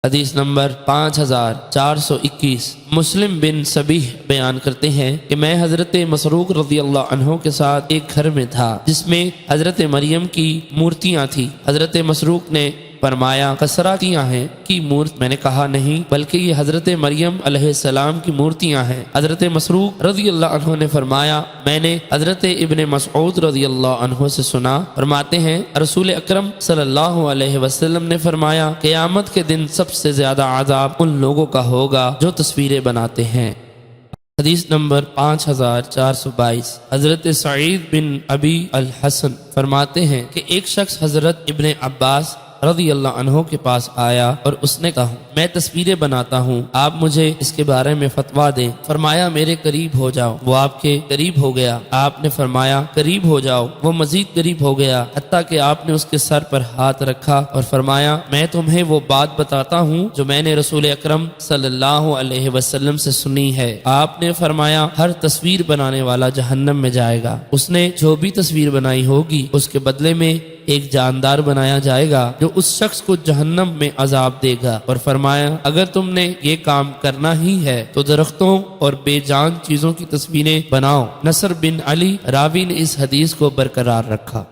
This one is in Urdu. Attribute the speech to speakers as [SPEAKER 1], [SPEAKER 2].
[SPEAKER 1] حدیث نمبر 5421 مسلم بن سبیح بیان کرتے ہیں کہ میں حضرت مسروق رضی اللہ عنہ کے ساتھ ایک گھر میں تھا جس میں حضرت مریم کی مورتیاں تھیں۔ حضرت مسروق نے فرمایا کسراتیاں ہیں کی مورت؟ میں نے کہا نہیں، بلکہ یہ حضرت مریم علیہ السلام کی مورتیاں ہیں۔ حضرت مسروق رضی اللہ عنہ نے فرمایا میں نے حضرت ابن مسعود رضی اللہ عنہ سے سنا، فرماتے ہیں رسول اکرم صلی اللہ علیہ وسلم نے فرمایا قیامت کے دن سب سے زیادہ عذاب ان لوگوں کا ہوگا جو تصویریں بناتے ہیں۔ حدیث نمبر 5422 حضرت سعید بن ابی الحسن فرماتے ہیں کہ ایک شخص حضرت ابن عباس رضی اللہ عنہ کے پاس آیا اور اس نے کہا میں تصویریں بناتا ہوں، آپ مجھے اس کے بارے میں فتویٰ دیں۔ فرمایا میرے قریب ہو جاؤ۔ وہ آپ کے قریب ہو گیا۔ آپ نے فرمایا قریب ہو جاؤ۔ وہ مزید قریب ہو گیا، حتیٰ کہ آپ نے اس کے سر پر ہاتھ رکھا اور فرمایا میں تمہیں وہ بات بتاتا ہوں جو میں نے رسول اکرم صلی اللہ علیہ وسلم سے سنی ہے۔ آپ نے فرمایا ہر تصویر بنانے والا جہنم میں جائے گا۔ اس نے جو بھی تصویر بنائی ہوگی اس کے بدلے میں ایک جاندار بنایا جائے گا جو اس شخص کو جہنم میں عذاب دے گا۔ اور فرمایا اگر تم نے یہ کام کرنا ہی ہے تو درختوں اور بے جان چیزوں کی تصویریں بناؤ۔ نصر بن علی راوی نے اس حدیث کو برقرار رکھا۔